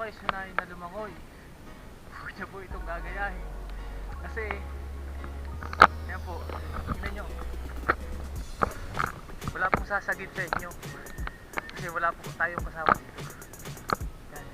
kayo sunayin na lumangoy, huwag niyo po itong gagayahin. Kasi, yan po, tingnan nyo, wala pong sasagip sa inyo. Kasi wala po tayong kasama dito. Yan.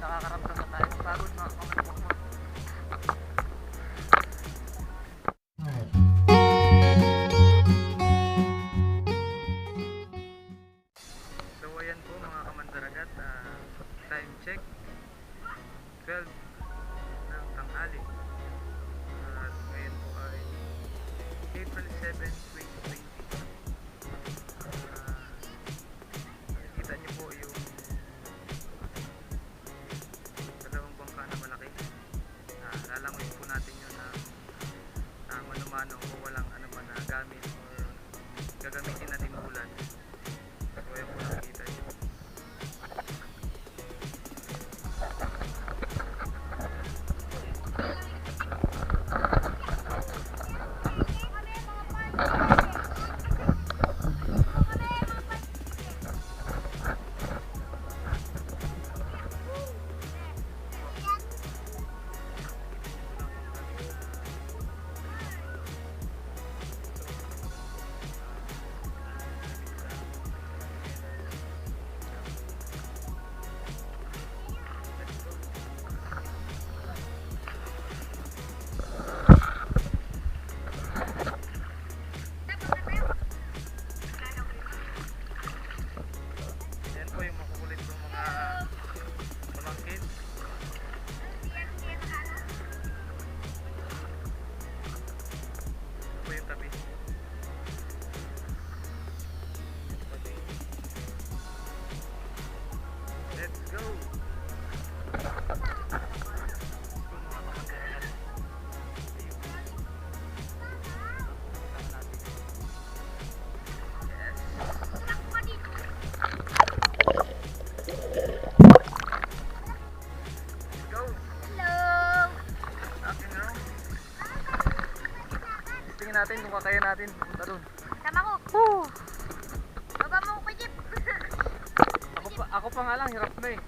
Nakakaramdam na tayo ng pagod mga kamanapok mo. So ayan po mga kamandaragat, time check 12 ng tanghali. At ngayon po ay April 7, 2020. Nakikita niyo po yung dalawang bangka na malaki. Lalangoy po natin yun na mano-mano o walang ano man na gamit o gagamitin na timbulan. So ayan po nakikita niyo. Let's go! Tingnan natin kung kakaya natin pupunta doon. Sama ko. Woo! Baba mo ko, Jeep. Ako pa nga lang, hirap na eh.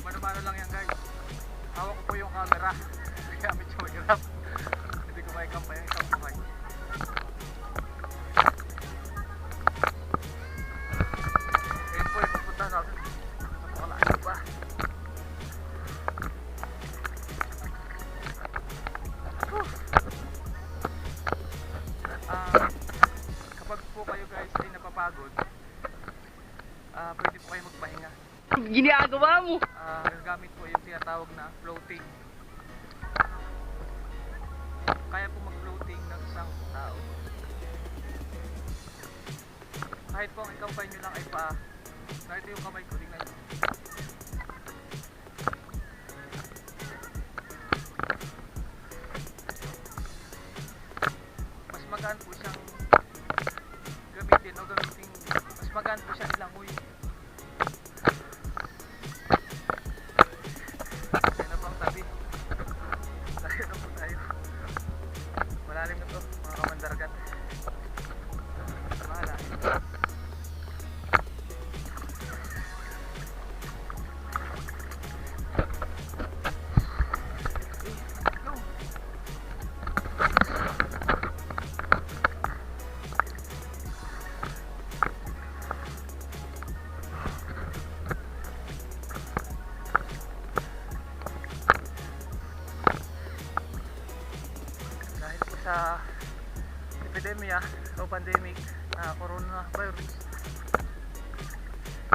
Mano-mano lang yan guys. Hawak ko po yung camera. Kaya medyo mahirap. Hindi ko maikampay ang isang buhay. Ayun po yung pupunta natin. Napakalayo pa. Kapag po kayo guys ay napapagod, pwede po kayo magpahinga. Ginagawa mo. Gagamit po yung tinatawag na floating. Kaya po mag-floating ng isang tao. Kahit po ang ikampay nyo lang ay paa, kahit yung kamay ko, tingnan nyo. Mas magaan po siyang gamitin o gamitin, mas magaan po siyang ilangoy. Yan na po ang tabi. Layo na po tayo. Malalim na to mga kamandaragat. Mahala. Sa epidemya o pandemic na coronavirus,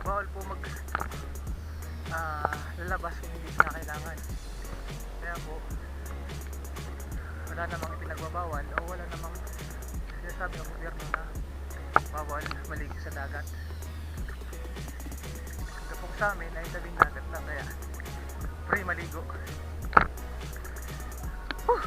bawal po lalabas kung hindi na kailangan. Kaya po wala namang ipinagbabawal o wala namang sinasabi ng gobyerno na bawal maligo sa dagat. Kapag sa amin ay tabing dagat lang, kaya free maligo. Guys,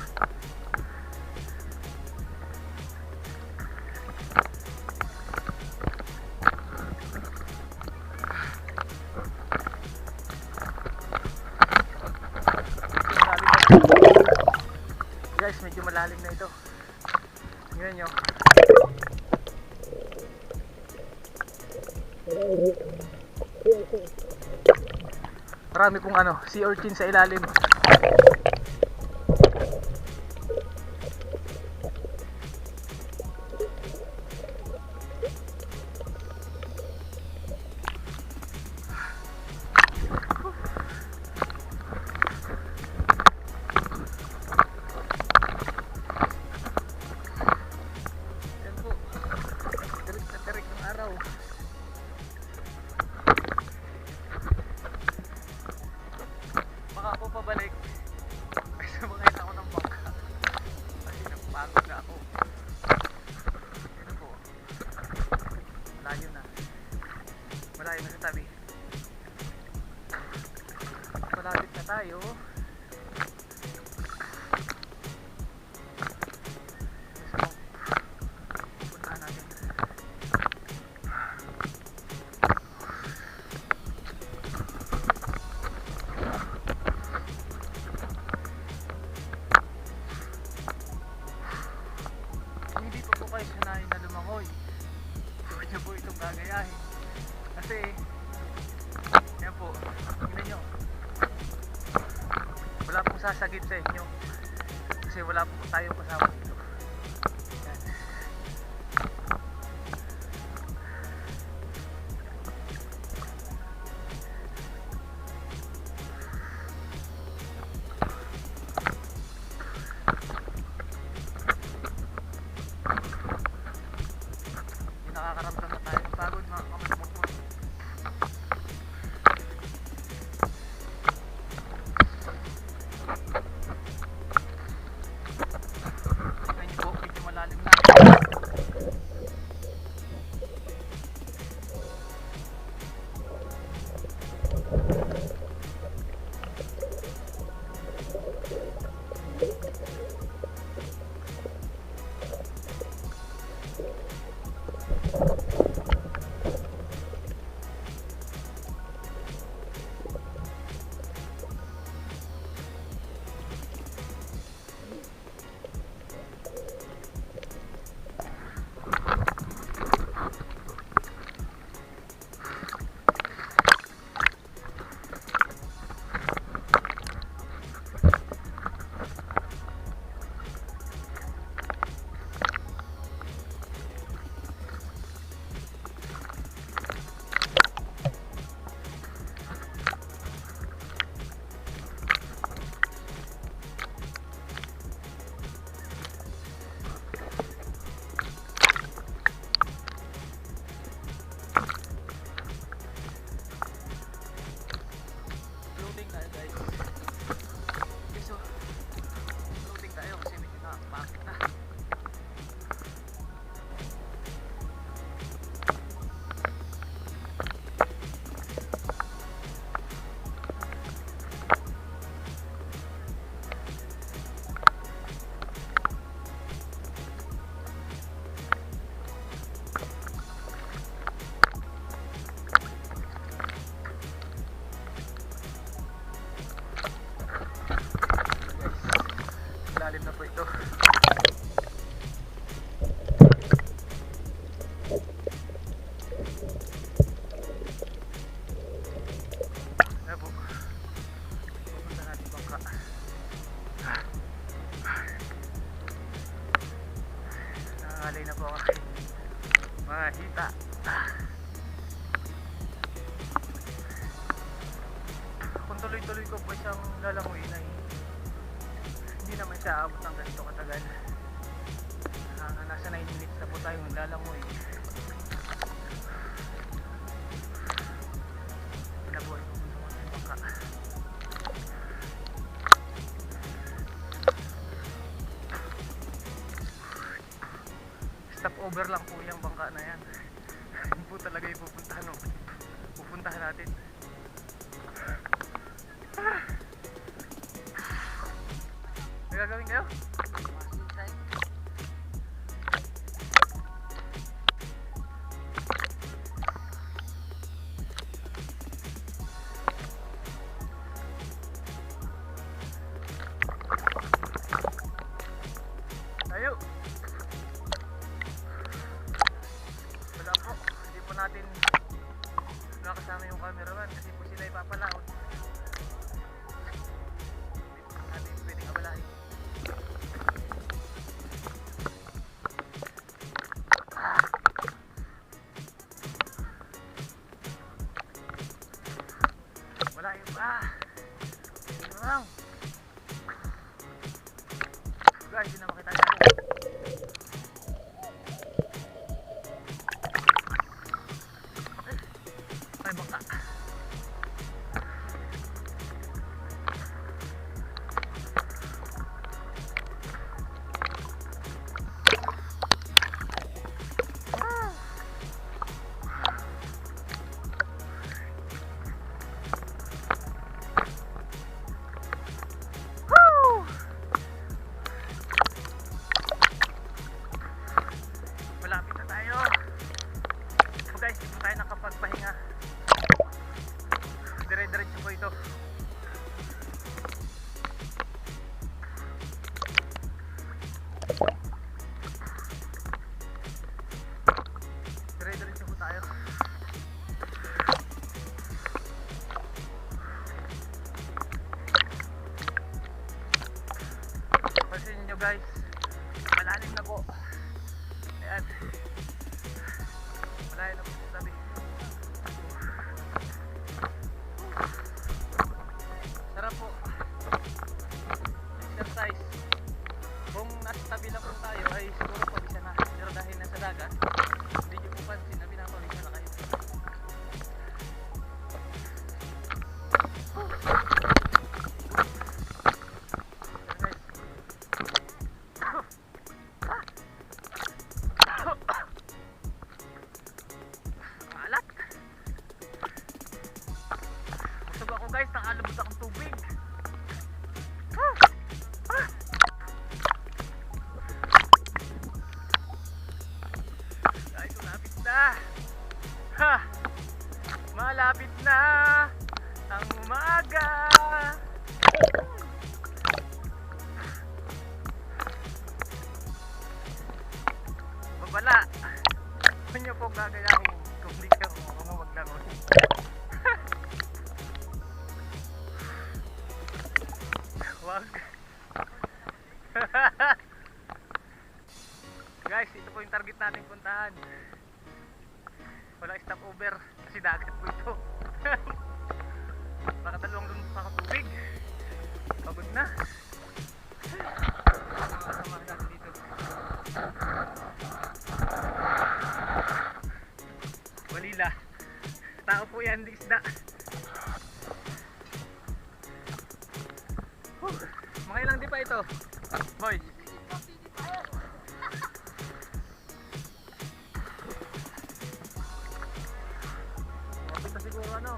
medyo malalim na ito. Ngayon nyo. Marami pong sea urchin sa ilalim. Baka ako pabalik ay sumakit ako ng bangka kasi napagod na ako. Ito po, malayo na sa tabi. Malapit na tayo. Puntahan natin. Hindi po kayo sanayin na lumangoy. Huwag niyo po itong gagayahin. Kasi, yan po, tingnan nyo. Wala pong sasagip sa inyo. Kasi wala po tayong kasama dito. Yan. Nakakaramdam na tayo ng pagod mga kamasmukot. Tingnan nyo po, medyo malalim na. Lalim na po ito. Ayan po. Pupunta natin bangka. Nangangalay na po ako kay mahita. Kung tuloy-tuloy ko po siyang lalanguin ay hindi naman siya abot ng ganito katagal. Nasa 9 minutes na po tayong lalangoy. Pinabuhay ko muna mga bangka. Stop over lang po yung bangka na yan. Hindi po talaga yung pupuntahan natin. gagawin kayo? Tayo. Wala po, hindi po natin nakasama yung cameraman kasi po sila ipapalaot. Hindi po natin pwedeng abalain. Wala yung yun lang. Guys, hindi na makita natin. Ay, baka. Malapit na tayo. So guys, hindi po tayo nakapagpahinga. Dire-diretso po ito. Dire-diretso po tayo. Pansin nyo guys, malalim na po. Ayan. Malalim na po sa tabi. Sarap po exercise. Kung nasa tabi lang po tayo ay siguro pabisan na. Pero dahil nasa dagat, hindi nyo po pansin na pinapabisan na kayo. Alat. Busog ako guys, nakalabot akong tubig. Guys, malapit na. Ha! Malapit na ang umaga. Babala. Huwag niyo po gagayahin kung di ka maglangon. Wag. Guys, ito po yung target natin puntahan. Wala stop over kasi dagat po ito. Baka dalawang dun pa katubig. Pagod na. Mga kasama natin dito. Walila. Tao po yan, di isda. Mga ilang di pa ito? Boy. Mabit na siguro ano.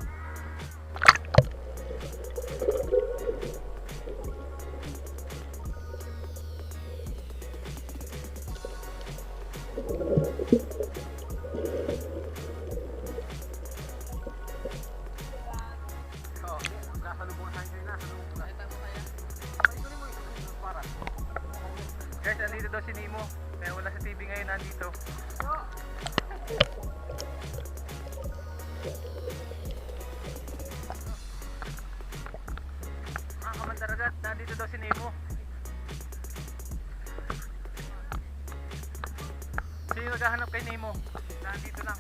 Guys, andito daw si Nemo. Kaya wala sa TV ngayon, nandito. Kamandaragat, nandito daw si Nemo. Sino naghahanap kay Nemo? Nandito lang.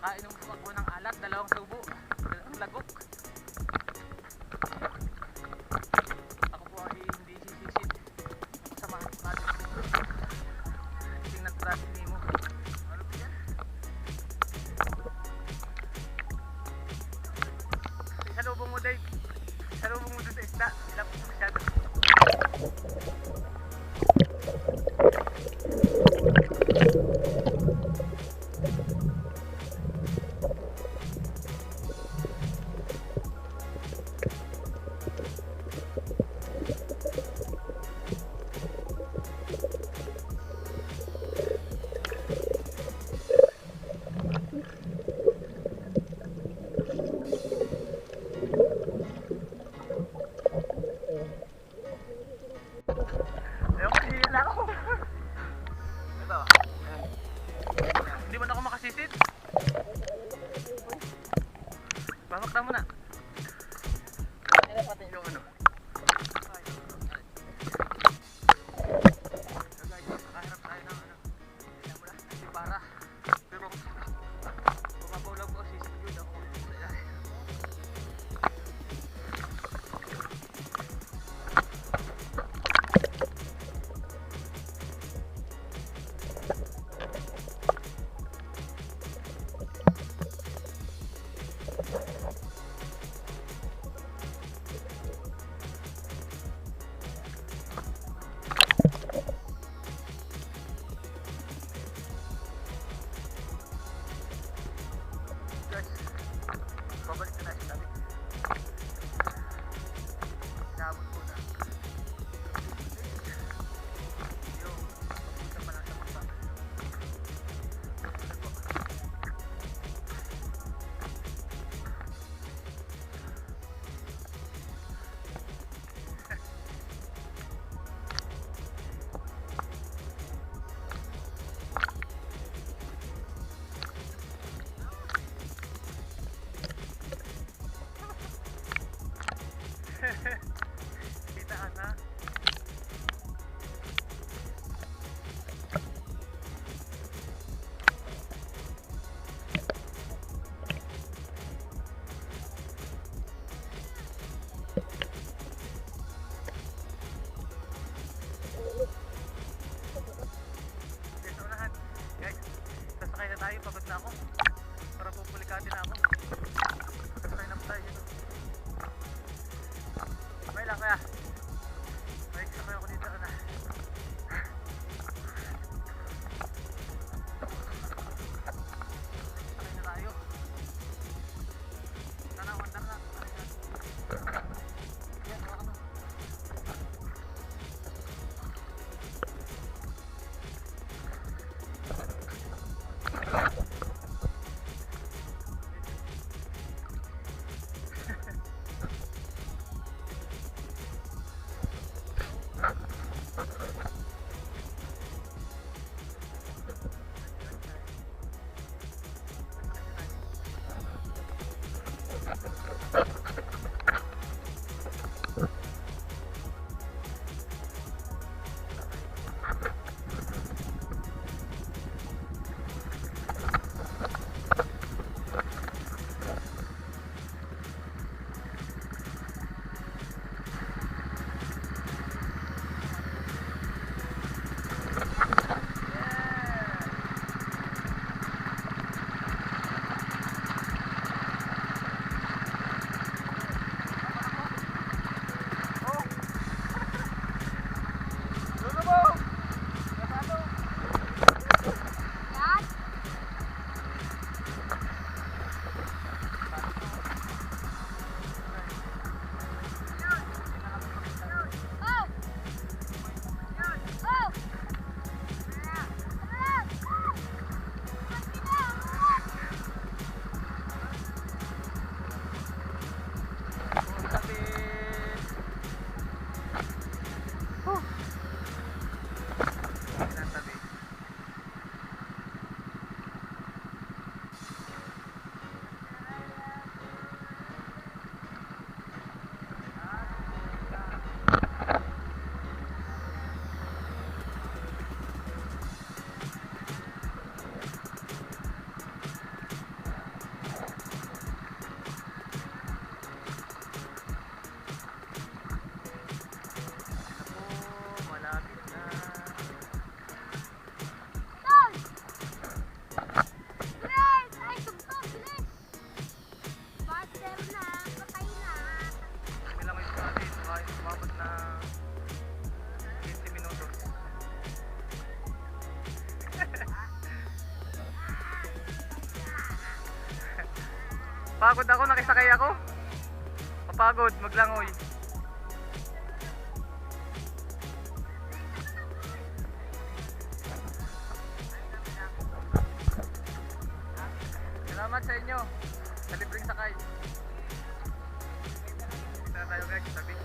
Nakain ng tumakbo ng alat, dalawang subo, dalawang sisit. Bamak na muna. Ano natin yung ano? So guys, nakaharap tayo ng ano? Tingnan mo na, para. Pero bumabaw lang po kasi yun ako. Guys, babalik na tayo sa tabi. Inaabot ko na yung punta pa lang sa mata. Kitaan na. Guys, unahan. Guys, sasakay na tayo. Pagod na ako. Para pupulikatin na ako. Sasakay na po tayo dito. Okay lang kaya. Balik sakay ako dito na. Sakay na tayo. Tanawan na. Yan, wala ka. Pagod ako, nakisakay ako. Mapagod, maglangoy. Salamat sa inyo sa libreng sakay. Dito na tayo guys, tabi.